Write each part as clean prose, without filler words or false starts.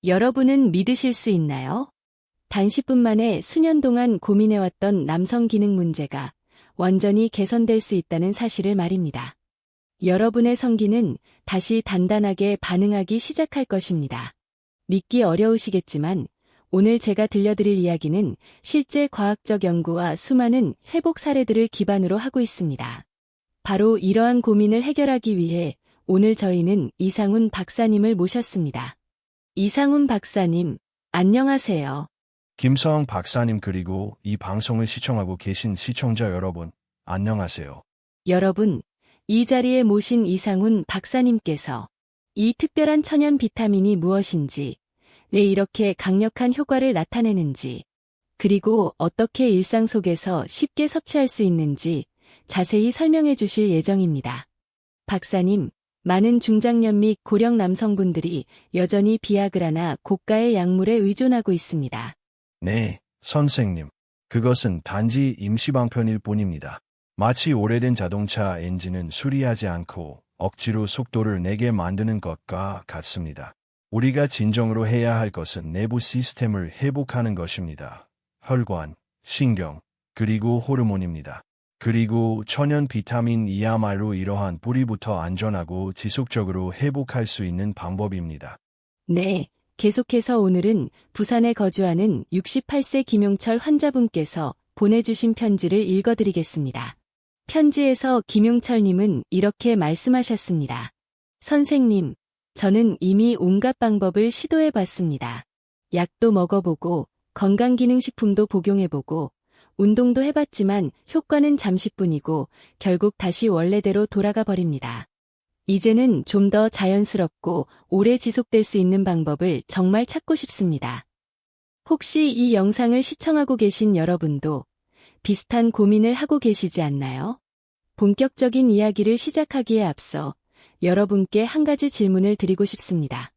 여러분은 믿으실 수 있나요? 단 10분 만에 수년 동안 고민해왔던 남성 기능 문제가 완전히 개선될 수 있다는 사실을 말입니다. 여러분의 성기는 다시 단단하게 반응하기 시작할 것입니다. 믿기 어려우시겠지만 오늘 제가 들려드릴 이야기는 실제 과학적 연구와 수많은 회복 사례들을 기반으로 하고 있습니다. 바로 이러한 고민을 해결하기 위해 오늘 저희는 이상훈 박사님을 모셨습니다. 이상훈 박사님, 안녕하세요. 김서영 박사님 그리고 이 방송을 시청하고 계신 시청자 여러분, 안녕하세요. 여러분, 이 자리에 모신 이상훈 박사님께서 이 특별한 천연 비타민이 무엇인지, 왜 이렇게 강력한 효과를 나타내는지, 그리고 어떻게 일상 속에서 쉽게 섭취할 수 있는지 자세히 설명해 주실 예정입니다. 박사님, 많은 중장년 및 고령 남성분들이 여전히 비아그라나 고가의 약물에 의존하고 있습니다. 네, 선생님. 그것은 단지 임시방편일 뿐입니다. 마치 오래된 자동차 엔진은 수리하지 않고 억지로 속도를 내게 만드는 것과 같습니다. 우리가 진정으로 해야 할 것은 내부 시스템을 회복하는 것입니다. 혈관, 신경, 그리고 호르몬입니다. 그리고 천연 비타민이야말로 이러한 뿌리부터 안전하고 지속적으로 회복할 수 있는 방법입니다. 네, 계속해서 오늘은 부산에 거주하는 68세 김용철 환자분께서 보내주신 편지를 읽어드리겠습니다. 편지에서 김용철님은 이렇게 말씀하셨습니다. 선생님, 저는 이미 온갖 방법을 시도해봤습니다. 약도 먹어보고 건강기능식품도 복용해보고 운동도 해봤지만 효과는 잠시뿐이고 결국 다시 원래대로 돌아가 버립니다. 이제는 좀 더 자연스럽고 오래 지속될 수 있는 방법을 정말 찾고 싶습니다. 혹시 이 영상을 시청하고 계신 여러분도 비슷한 고민을 하고 계시지 않나요? 본격적인 이야기를 시작하기에 앞서 여러분께 한 가지 질문을 드리고 싶습니다.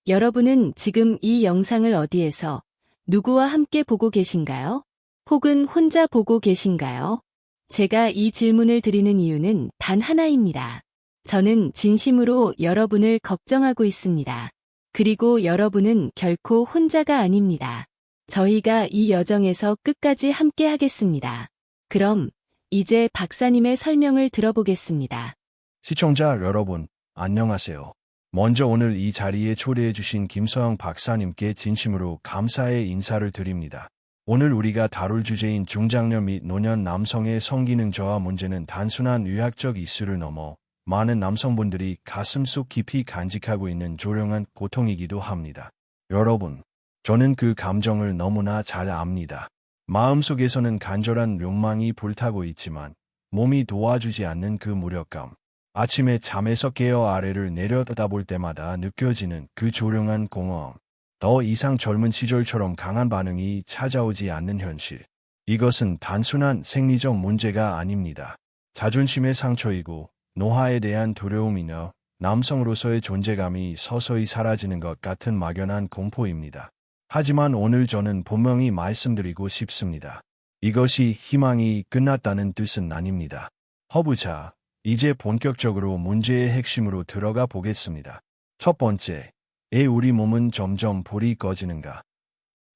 여러분은 지금 이 영상을 어디에서 누구와 함께 보고 계신가요? 혹은 혼자 보고 계신가요? 제가 이 질문을 드리는 이유는 단 하나입니다. 저는 진심으로 여러분을 걱정하고 있습니다. 그리고 여러분은 결코 혼자가 아닙니다. 저희가 이 여정에서 끝까지 함께 하겠습니다. 그럼 이제 박사님의 설명을 들어보겠습니다. 시청자 여러분, 안녕하세요. 먼저 오늘 이 자리에 초대해 주신 김서영 박사님께 진심으로 감사의 인사를 드립니다. 오늘 우리가 다룰 주제인 중장년 및 노년 남성의 성기능 저하 문제는 단순한 의학적 이슈를 넘어 많은 남성분들이 가슴속 깊이 간직하고 있는 조용한 고통이기도 합니다. 여러분, 저는 그 감정을 너무나 잘 압니다. 마음속에서는 간절한 욕망이 불타고 있지만 몸이 도와주지 않는 그 무력감, 아침에 잠에서 깨어 아래를 내려다볼 때마다 느껴지는 그 조용한 공허함, 더 이상 젊은 시절처럼 강한 반응이 찾아오지 않는 현실. 이것은 단순한 생리적 문제가 아닙니다. 자존심의 상처이고 노화에 대한 두려움이며 남성으로서의 존재감이 서서히 사라지는 것 같은 막연한 공포입니다. 하지만 오늘 저는 분명히 말씀드리고 싶습니다. 이것이 희망이 끝났다는 뜻은 아닙니다. 허브자, 이제 본격적으로 문제의 핵심으로 들어가 보겠습니다. 첫 번째, 왜 우리 몸은 점점 불이 꺼지는가?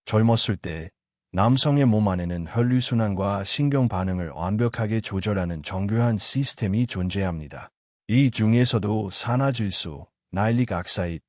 젊었을 때 남성의 몸 안에는 혈류순환과 신경 반응을 완벽하게 조절하는 정교한 시스템이 존재합니다. 이 중에서도 산화질소, 나일릭 악사이드,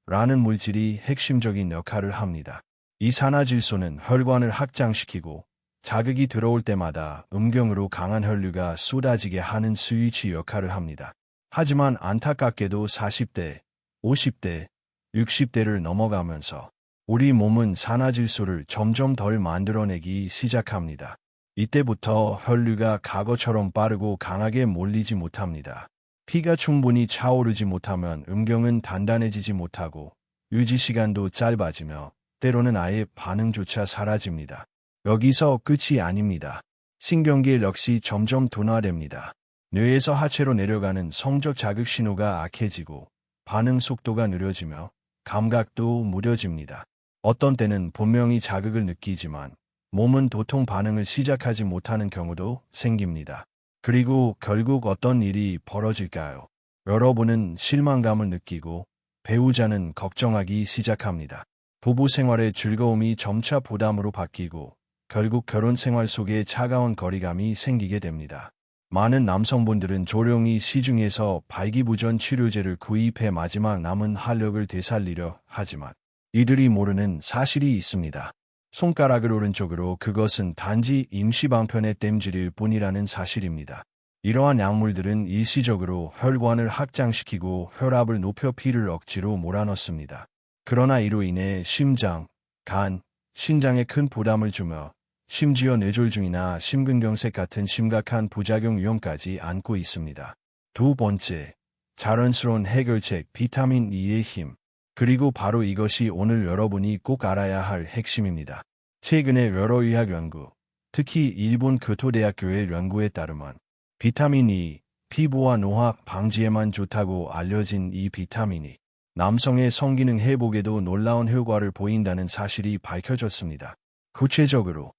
라는 물질이 핵심적인 역할을 합니다. 이 산화질소는 혈관을 확장시키고 자극이 들어올 때마다 음경으로 강한 혈류가 쏟아지게 하는 스위치 역할을 합니다. 하지만 안타깝게도 40대, 50대, 60대를 넘어가면서 우리 몸은 산화질소를 점점 덜 만들어내기 시작합니다. 이때부터 혈류가 과거처럼 빠르고 강하게 몰리지 못합니다. 피가 충분히 차오르지 못하면 음경은 단단해지지 못하고 유지 시간도 짧아지며 때로는 아예 반응조차 사라집니다. 여기서 끝이 아닙니다. 신경계 역시 점점 둔화됩니다. 뇌에서 하체로 내려가는 성적 자극 신호가 악해지고 반응 속도가 느려지며 감각도 무뎌집니다. 어떤 때는 분명히 자극을 느끼지만 몸은 도통 반응을 시작하지 못하는 경우도 생깁니다. 그리고 결국 어떤 일이 벌어질까요? 여러분은 실망감을 느끼고 배우자는 걱정하기 시작합니다. 부부 생활의 즐거움이 점차 부담으로 바뀌고 결국 결혼 생활 속에 차가운 거리감이 생기게 됩니다. 많은 남성분들은 조용히 시중에서 발기부전 치료제를 구입해 마지막 남은 활력을 되살리려 하지만 이들이 모르는 사실이 있습니다. 손가락을 오른쪽으로 그것은 단지 임시방편의 땜질일 뿐이라는 사실입니다. 이러한 약물들은 일시적으로 혈관을 확장시키고 혈압을 높여 피를 억지로 몰아넣습니다. 그러나 이로 인해 심장, 간, 신장에 큰 부담을 주며 심지어 뇌졸중이나 심근경색 같은 심각한 부작용 위험까지 안고 있습니다. 두 번째, 자연스러운 해결책 비타민 E의 힘. 그리고 바로 이것이 오늘 여러분이 꼭 알아야 할 핵심입니다. 최근에 여러 의학 연구, 특히 일본 교토대학교의 연구에 따르면 비타민 E, 피부와 노화 방지에만 좋다고 알려진 이 비타민이 남성의 성기능 회복에도 놀라운 효과를 보인다는 사실이 밝혀졌습니다. 구체적으로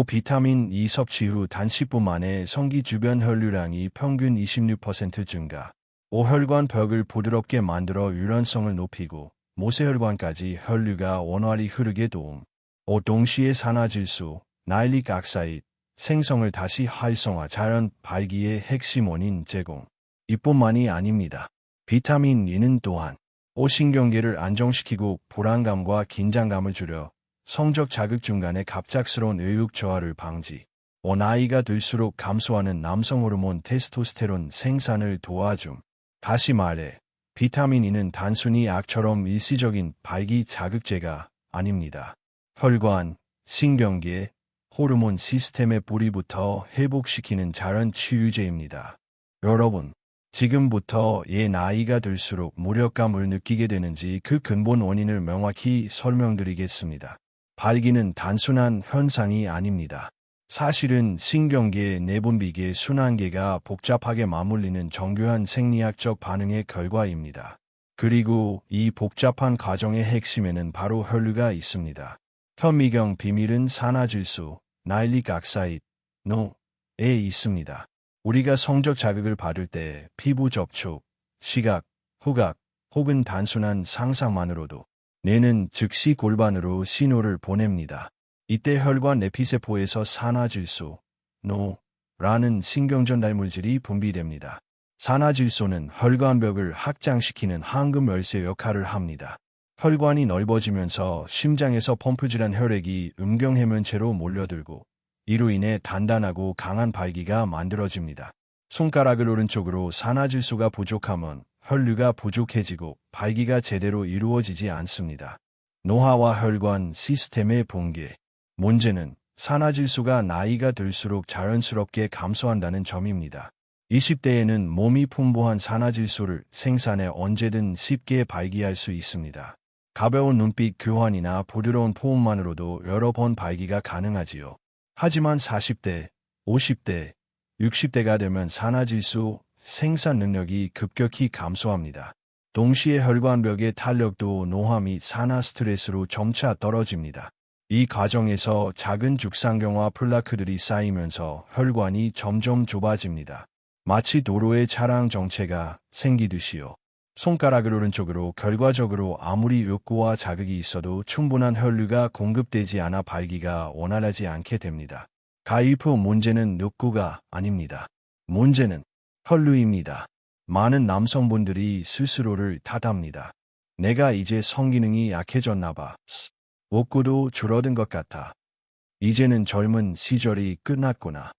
비타민 E 섭취 후 단 10분 만에 성기 주변 혈류량이 평균 26% 증가, 혈관 벽을 부드럽게 만들어 유연성을 높이고 모세혈관까지 혈류가 원활히 흐르게 도움, 동시에 산화질소, 나일릭 악사이드, 생성을 다시 활성화 자연 발기의 핵심 원인 제공. 이뿐만이 아닙니다. 비타민 E는 또한 신경계를 안정시키고 불안감과 긴장감을 줄여 성적 자극 중간에 갑작스러운 의욕 저하를 방지, 나이가 들수록 감소하는 남성 호르몬 테스토스테론 생산을 도와줌. 다시 말해, 비타민 E는 단순히 약처럼 일시적인 발기 자극제가 아닙니다. 혈관, 신경계, 호르몬 시스템의 뿌리부터 회복시키는 자연 치유제입니다. 여러분, 지금부터 나이가 들수록 무력감을 느끼게 되는지 그 근본 원인을 명확히 설명드리겠습니다. 발기는 단순한 현상이 아닙니다. 사실은 신경계, 내분비계, 순환계가 복잡하게 맞물리는 정교한 생리학적 반응의 결과입니다. 그리고 이 복잡한 과정의 핵심에는 바로 혈류가 있습니다. 현미경 비밀은 산화질소, 나일릭 악사이드, 노에 있습니다. 우리가 성적 자극을 받을 때 피부 접촉, 시각, 후각, 혹은 단순한 상상만으로도 뇌는 즉시 골반으로 신호를 보냅니다. 이때 혈관 내피세포에서 산화질소, 노라는 신경전달물질이 분비됩니다. 산화질소는 혈관벽을 확장시키는 황금 열쇠 역할을 합니다. 혈관이 넓어지면서 심장에서 펌프질한 혈액이 음경해면체로 몰려들고 이로 인해 단단하고 강한 발기가 만들어집니다. 손가락을 오른쪽으로 산화질소가 부족하면 혈류가 부족해지고 발기가 제대로 이루어지지 않습니다. 노화와 혈관 시스템의 붕괴. 문제는 산화질소가 나이가 들수록 자연스럽게 감소한다는 점입니다. 20대에는 몸이 풍부한 산화질소를 생산해 언제든 쉽게 발기할 수 있습니다. 가벼운 눈빛 교환이나 부드러운 포옹만으로도 여러 번 발기가 가능하지요. 하지만 40대, 50대, 60대가 되면 산화질소 생산 능력이 급격히 감소합니다. 동시에 혈관벽의 탄력도 노화 및 산화 스트레스로 점차 떨어집니다. 이 과정에서 작은 죽상경화 플라크들이 쌓이면서 혈관이 점점 좁아집니다. 마치 도로에 차량 정체가 생기듯이요. 손가락을 오른쪽으로 결과적으로 아무리 욕구와 자극이 있어도 충분한 혈류가 공급되지 않아 발기가 원활하지 않게 됩니다. 가입 후 문제는 욕구가 아닙니다. 문제는 혈류입니다. 많은 남성분들이 스스로를 탓합니다. 내가 이제 성기능이 약해졌나 봐. 욕구도 줄어든 것 같아. 이제는 젊은 시절이 끝났구나.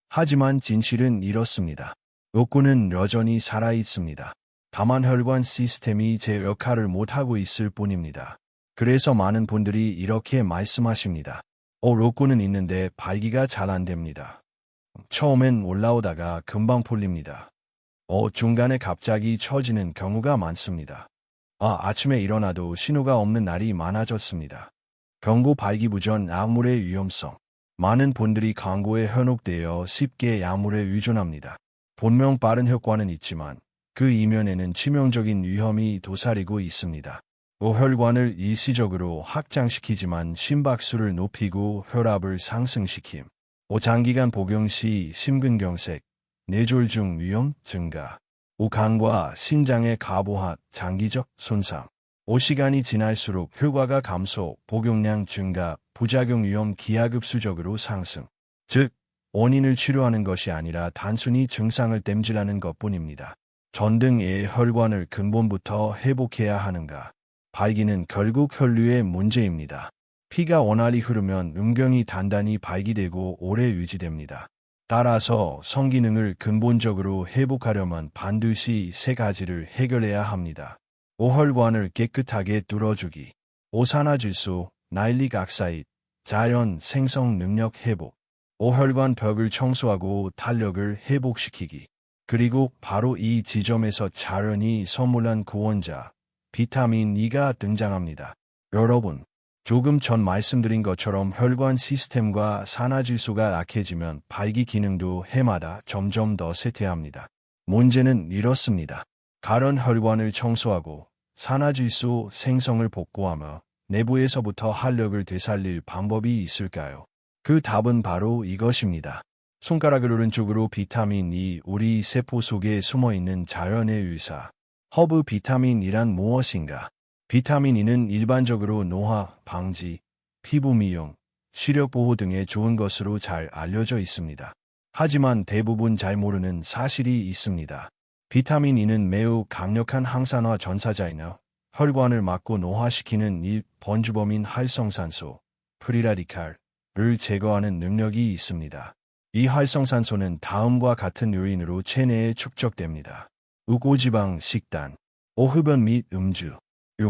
하지만 진실은 이렇습니다. 욕구는 여전히 살아있습니다. 다만 혈관 시스템이 제 역할을 못하고 있을 뿐입니다. 그래서 많은 분들이 이렇게 말씀하십니다. 욕구는 있는데 발기가 잘 안 됩니다. 처음엔 올라오다가 금방 풀립니다. 중간에 갑자기 처지는 경우가 많습니다. 아침에 일어나도 신호가 없는 날이 많아졌습니다. 경고 발기부전 약물의 위험성. 많은 분들이 광고에 현혹되어 쉽게 약물에 의존합니다. 분명 빠른 효과는 있지만 그 이면에는 치명적인 위험이 도사리고 있습니다. 혈관을 일시적으로 확장시키지만 심박수를 높이고 혈압을 상승시킴. 장기간 복용 시 심근경색, 뇌졸중 위험 증가. 간과 신장의 과부하, 장기적 손상. 시간이 지날수록 효과가 감소, 복용량 증가, 부작용 위험 기하급수적으로 상승. 즉, 원인을 치료하는 것이 아니라 단순히 증상을 땜질하는 것뿐입니다. 전등의 혈관을 근본부터 회복해야 하는가? 발기는 결국 혈류의 문제입니다. 피가 원활히 흐르면 음경이 단단히 발기되고 오래 유지됩니다. 따라서 성기능을 근본적으로 회복하려면 반드시 세 가지를 해결해야 합니다. 혈관을 깨끗하게 뚫어주기, 산화질소, 나일릭 악사이드, 자연 생성 능력 회복, 혈관 벽을 청소하고 탄력을 회복시키기. 그리고 바로 이 지점에서 자연이 선물한 구원자, 비타민 E가 등장합니다. 여러분, 조금 전 말씀드린 것처럼 혈관 시스템과 산화질소가 약해지면 발기 기능도 해마다 점점 더 쇠퇴합니다. 문제는 이렇습니다. 가련 혈관을 청소하고 산화질소 생성을 복구하며 내부에서부터 활력을 되살릴 방법이 있을까요? 그 답은 바로 이것입니다. 손가락을 오른쪽으로 비타민 E, 우리 세포 속에 숨어있는 자연의 의사. 허브 비타민이란 무엇인가? 비타민 E는 일반적으로 노화 방지, 피부 미용, 시력 보호 등에 좋은 것으로 잘 알려져 있습니다. 하지만 대부분 잘 모르는 사실이 있습니다. 비타민 E는 매우 강력한 항산화 전사자이며 혈관을 막고 노화시키는 번주범인 활성산소, 프리라디칼을 제거하는 능력이 있습니다. 이 활성산소는 다음과 같은 요인으로 체내에 축적됩니다. 우고지방 식단, 흡연 및 음주,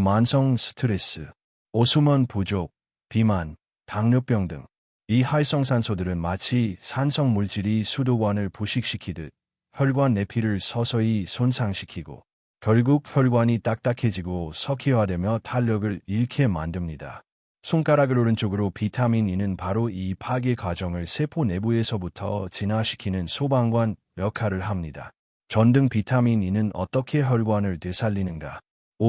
만성 스트레스, 수면 부족, 비만, 당뇨병 등. 이 활성산소들은 마치 산성 물질이 수도관을 부식시키듯 혈관 내피를 서서히 손상시키고 결국 혈관이 딱딱해지고 석회화되며 탄력을 잃게 만듭니다. 손가락을 오른쪽으로 비타민 E는 바로 이 파괴 과정을 세포 내부에서부터 진화시키는 소방관 역할을 합니다. 전등 비타민 E는 어떻게 혈관을 되살리는가?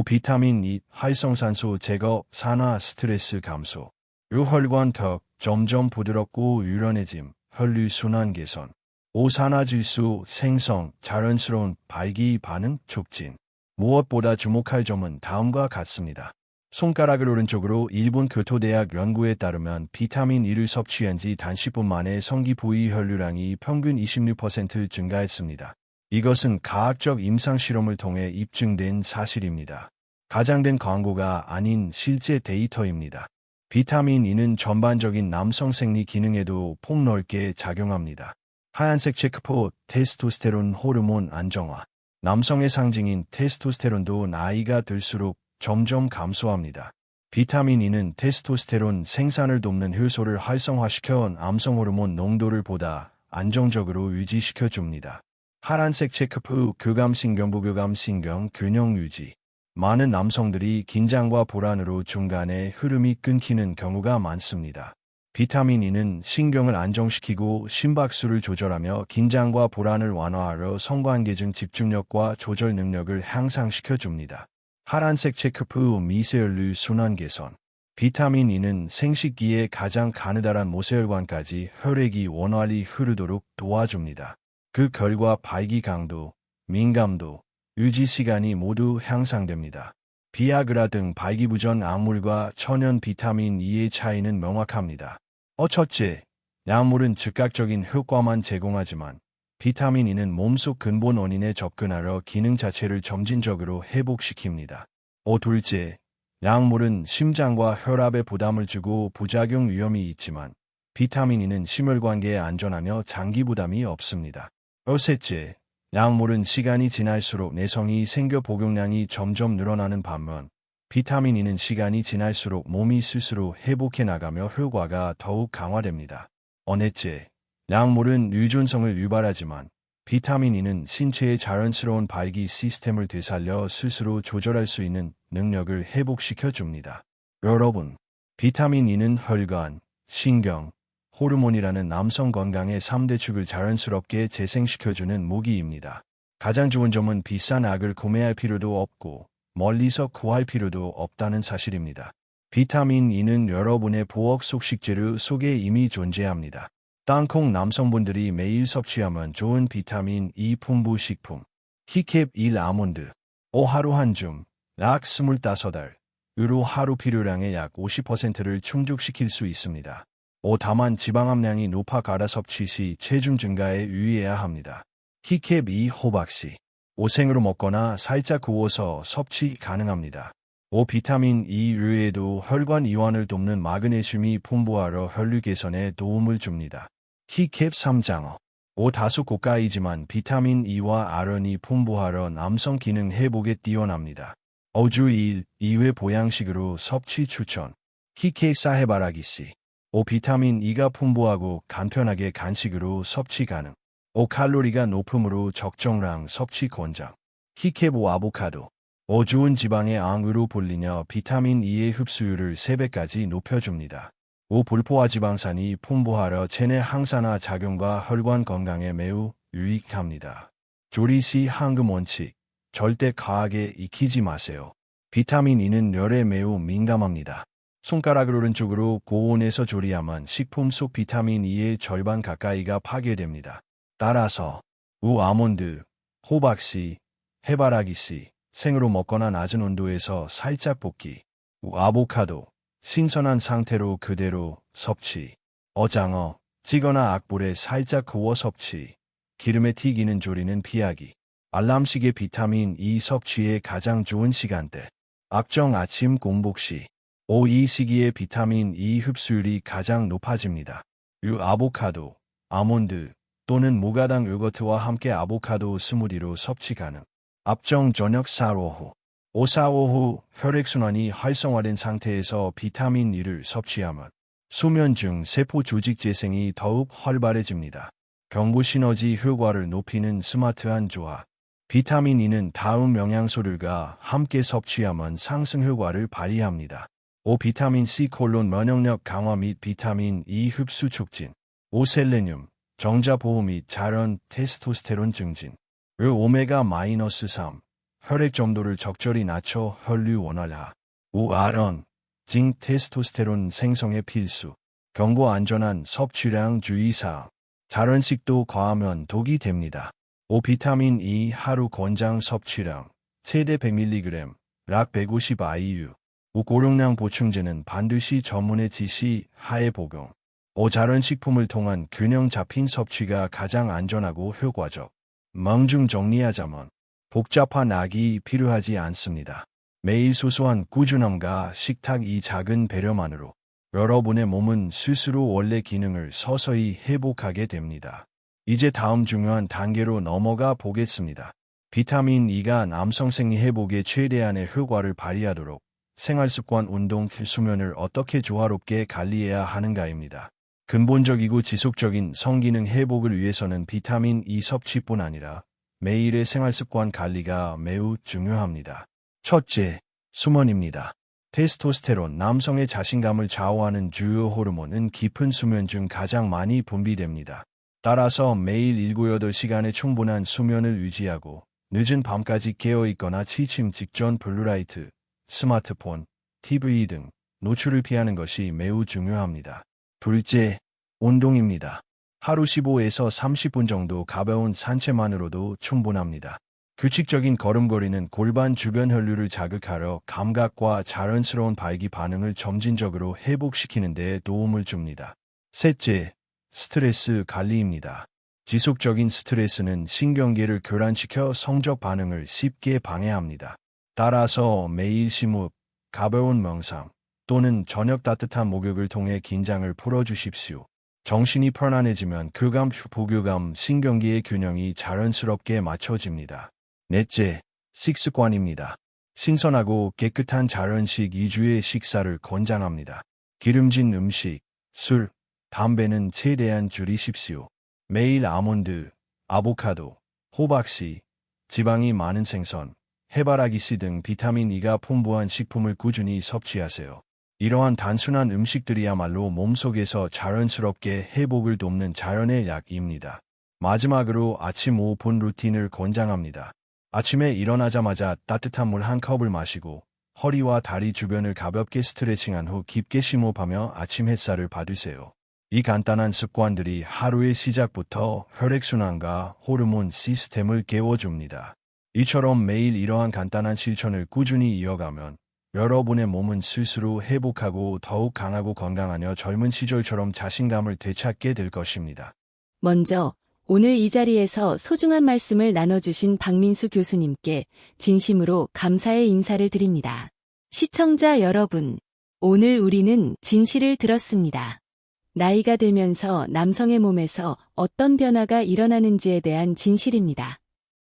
비타민 E, 활성산소 제거, 산화 스트레스 감소. 혈관 벽 점점 부드럽고 유연해짐, 혈류순환 개선. 산화질소 생성, 자연스러운 발기 반응 촉진. 무엇보다 주목할 점은 다음과 같습니다. 손가락을 오른쪽으로 일본 교토대학 연구에 따르면 비타민 E를 섭취한 지 단 10분 만에 성기 부위 혈류량이 평균 26% 증가했습니다. 이것은 과학적 임상실험을 통해 입증된 사실입니다. 가장된 광고가 아닌 실제 데이터입니다. 비타민 E는 전반적인 남성 생리 기능에도 폭넓게 작용합니다. 하얀색 체크포, 테스토스테론 호르몬 안정화. 남성의 상징인 테스토스테론도 나이가 들수록 점점 감소합니다. 비타민 E는 테스토스테론 생산을 돕는 효소를 활성화시켜 남성 호르몬 농도를 보다 안정적으로 유지시켜줍니다. 파란색 체크포, 교감신경, 부교감신경 균형 유지. 많은 남성들이 긴장과 불안으로 중간에 흐름이 끊기는 경우가 많습니다. 비타민 E는 신경을 안정시키고 심박수를 조절하며 긴장과 불안을 완화하려 성관계 중 집중력과 조절 능력을 향상시켜줍니다. 파란색 체크포, 미세혈류 순환 개선. 비타민 E는 생식기의 가장 가느다란 모세혈관까지 혈액이 원활히 흐르도록 도와줍니다. 그 결과 발기 강도, 민감도, 유지 시간이 모두 향상됩니다. 비아그라 등 발기부전 약물과 천연 비타민 E의 차이는 명확합니다. 첫째, 약물은 즉각적인 효과만 제공하지만 비타민 E는 몸속 근본 원인에 접근하려 기능 자체를 점진적으로 회복시킵니다. 둘째, 약물은 심장과 혈압에 부담을 주고 부작용 위험이 있지만 비타민 E는 심혈관계에 안전하며 장기 부담이 없습니다. 셋째, 약물은 시간이 지날수록 내성이 생겨 복용량이 점점 늘어나는 반면 비타민 E는 시간이 지날수록 몸이 스스로 회복해 나가며 효과가 더욱 강화됩니다. 넷째, 약물은 유전성을 유발하지만 비타민 E는 신체의 자연스러운 발기 시스템을 되살려 스스로 조절할 수 있는 능력을 회복시켜 줍니다. 여러분, 비타민 E는 혈관, 신경, 호르몬이라는 남성 건강의 3대 축을 자연스럽게 재생시켜주는 무기입니다. 가장 좋은 점은 비싼 약을 구매할 필요도 없고 멀리서 구할 필요도 없다는 사실입니다. 비타민 E는 여러분의 부엌 속 식재료 속에 이미 존재합니다. 땅콩 남성분들이 매일 섭취하면 좋은 비타민 E 풍부 식품. 키캡 1 아몬드. 하루 한 줌. 약 25알. 으로 하루 필요량의 약 50%를 충족시킬 수 있습니다. 다만 지방 함량이 높아 가라 섭취 시 체중 증가에 유의해야 합니다. 키캡 2 호박씨. 생으로 먹거나 살짝 구워서 섭취 가능합니다. 비타민 E 외에도 혈관 이완을 돕는 마그네슘이 풍부하여 혈류 개선에 도움을 줍니다. 키캡 3 장어. 다소 고가이지만 비타민 E와 아연이 풍부하여 남성 기능 회복에 뛰어납니다. 주 2일 2회 보양식으로 섭취 추천. 키캡 4 해바라기씨. 비타민 E가 풍부하고 간편하게 간식으로 섭취 가능. 칼로리가 높으므로 적정량 섭취 권장. 키캡 5 아보카도. 좋은 지방의 앙으로 불리며 비타민 E의 흡수율을 3배까지 높여줍니다. 불포화 지방산이 풍부하여 체내 항산화 작용과 혈관 건강에 매우 유익합니다. 조리 시 황금 원칙. 절대 과하게 익히지 마세요. 비타민 E는 열에 매우 민감합니다. 손가락 오른쪽으로 고온에서 조리하면 식품 속 비타민 E의 절반 가까이가 파괴됩니다. 따라서 아몬드, 호박씨, 해바라기씨, 생으로 먹거나 낮은 온도에서 살짝 볶기. 아보카도, 신선한 상태로 그대로 섭취. 장어, 찌거나 악불에 살짝 구워 섭취. 기름에 튀기는 조리는 피하기. 알람식의 비타민 E 섭취에 가장 좋은 시간대. 악정 아침 공복 시. 이 시기에 비타민 E 흡수율이 가장 높아집니다. 아보카도, 아몬드 또는 무가당 요거트와 함께 아보카도 스무디로 섭취 가능. 앞정 저녁 4, 오후. 4, 오후 혈액순환이 활성화된 상태에서 비타민 E를 섭취하면 수면 중 세포 조직 재생이 더욱 활발해집니다. 경부 시너지 효과를 높이는 스마트한 조합. 비타민 E는 다음 영양소들과 함께 섭취하면 상승 효과를 발휘합니다. 비타민 C 콜론 면역력 강화 및 비타민 E 흡수 촉진. 셀레늄, 정자 보호 및 자연 테스토스테론 증진. 오메가-3, 혈액 점도를 적절히 낮춰 혈류 원활화. 아연, 징 테스토스테론 생성에 필수. 경고 안전한 섭취량 주의사항. 자연식도 과하면 독이 됩니다. 비타민 E 하루 권장 섭취량. 최대 100mg, 약 150 IU. 고용량 보충제는 반드시 전문의 지시 하에 복용. 자연식품을 통한 균형 잡힌 섭취가 가장 안전하고 효과적. 명중 정리하자면 복잡한 약이 필요하지 않습니다. 매일 소소한 꾸준함과 식탁 이 작은 배려만으로 여러분의 몸은 스스로 원래 기능을 서서히 회복하게 됩니다. 이제 다음 중요한 단계로 넘어가 보겠습니다. 비타민 E가 남성 생리 회복에 최대한의 효과를 발휘하도록 생활습관, 운동, 수면을 어떻게 조화롭게 관리해야 하는가입니다. 근본적이고 지속적인 성기능 회복을 위해서는 비타민 E 섭취뿐 아니라 매일의 생활습관 관리가 매우 중요합니다. 첫째, 수면입니다. 테스토스테론, 남성의 자신감을 좌우하는 주요 호르몬은 깊은 수면 중 가장 많이 분비됩니다. 따라서 매일 7-8시간의 충분한 수면을 유지하고 늦은 밤까지 깨어있거나 취침 직전 블루라이트, 스마트폰, TV 등 노출을 피하는 것이 매우 중요합니다. 둘째, 운동입니다. 하루 15에서 30분 정도 가벼운 산책만으로도 충분합니다. 규칙적인 걸음걸이는 골반 주변 혈류를 자극하여 감각과 자연스러운 발기 반응을 점진적으로 회복시키는 데 도움을 줍니다. 셋째, 스트레스 관리입니다. 지속적인 스트레스는 신경계를 교란시켜 성적 반응을 쉽게 방해합니다. 따라서 매일 심호흡, 가벼운 명상 또는 저녁 따뜻한 목욕을 통해 긴장을 풀어주십시오. 정신이 편안해지면 교감, 부교감, 신경계의 균형이 자연스럽게 맞춰집니다. 넷째, 식습관입니다. 신선하고 깨끗한 자연식 위주의 식사를 권장합니다. 기름진 음식, 술, 담배는 최대한 줄이십시오. 매일 아몬드, 아보카도, 호박씨, 지방이 많은 생선, 해바라기씨 등 비타민 E가 풍부한 식품을 꾸준히 섭취하세요. 이러한 단순한 음식들이야말로 몸속에서 자연스럽게 회복을 돕는 자연의 약입니다. 마지막으로 아침 5분 루틴을 권장합니다. 아침에 일어나자마자 따뜻한 물 한 컵을 마시고 허리와 다리 주변을 가볍게 스트레칭한 후 깊게 심호흡하며 아침 햇살을 받으세요. 이 간단한 습관들이 하루의 시작부터 혈액순환과 호르몬 시스템을 깨워줍니다. 이처럼 매일 이러한 간단한 실천을 꾸준히 이어가면 여러분의 몸은 스스로 회복하고 더욱 강하고 건강하며 젊은 시절처럼 자신감을 되찾게 될 것입니다. 먼저 오늘 이 자리에서 소중한 말씀을 나눠주신 박민수 교수님께 진심으로 감사의 인사를 드립니다. 시청자 여러분, 오늘 우리는 진실을 들었습니다. 나이가 들면서 남성의 몸에서 어떤 변화가 일어나는지에 대한 진실입니다.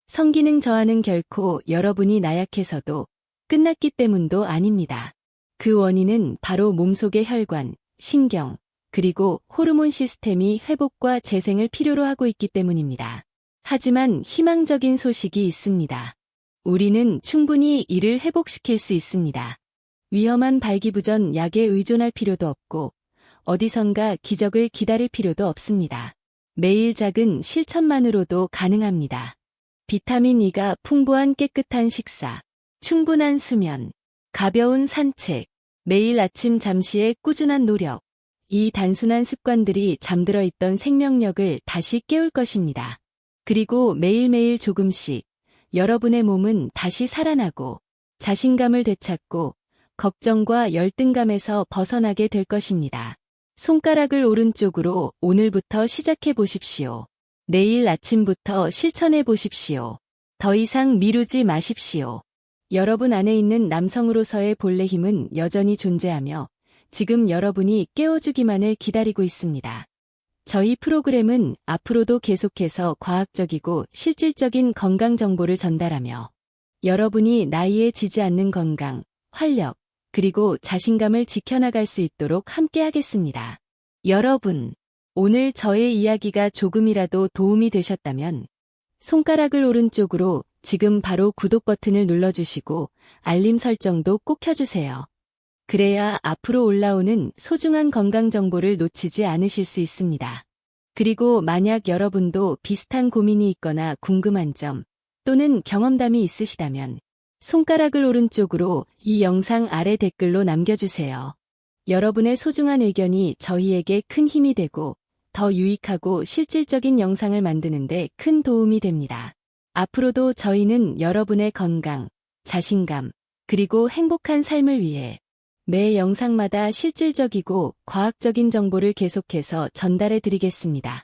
성기능 저하는 결코 여러분이 나약해서도 끝났기 때문도 아닙니다. 그 원인은 바로 몸속의 혈관, 신경, 그리고 호르몬 시스템이 회복과 재생을 필요로 하고 있기 때문입니다. 하지만 희망적인 소식이 있습니다. 우리는 충분히 이를 회복시킬 수 있습니다. 위험한 발기부전 약에 의존할 필요도 없고 어디선가 기적을 기다릴 필요도 없습니다. 매일 작은 실천만으로도 가능합니다. 비타민 E가 풍부한 깨끗한 식사, 충분한 수면, 가벼운 산책, 매일 아침 잠시의 꾸준한 노력, 이 단순한 습관들이 잠들어 있던 생명력을 다시 깨울 것입니다. 그리고 매일매일 조금씩 여러분의 몸은 다시 살아나고 자신감을 되찾고 걱정과 열등감에서 벗어나게 될 것입니다. 손가락을 오른쪽으로 오늘부터 시작해 보십시오. 내일 아침부터 실천해 보십시오. 더 이상 미루지 마십시오. 여러분 안에 있는 남성으로서의 본래 힘은 여전히 존재하며 지금 여러분이 깨워주기만을 기다리고 있습니다. 저희 프로그램은 앞으로도 계속해서 과학적이고 실질적인 건강 정보를 전달하며 여러분이 나이에 지지 않는 건강, 활력, 그리고 자신감을 지켜나갈 수 있도록 함께하겠습니다. 여러분, 오늘 저의 이야기가 조금이라도 도움이 되셨다면 손가락을 오른쪽으로 지금 바로 구독 버튼을 눌러주시고 알림 설정도 꼭 켜주세요. 그래야 앞으로 올라오는 소중한 건강 정보를 놓치지 않으실 수 있습니다. 그리고 만약 여러분도 비슷한 고민이 있거나 궁금한 점 또는 경험담이 있으시다면 손가락을 오른쪽으로 이 영상 아래 댓글로 남겨주세요. 여러분의 소중한 의견이 저희에게 큰 힘이 되고 더 유익하고 실질적인 영상을 만드는 데 큰 도움이 됩니다. 앞으로도 저희는 여러분의 건강, 자신감, 그리고 행복한 삶을 위해 매 영상마다 실질적이고 과학적인 정보를 계속해서 전달해 드리겠습니다.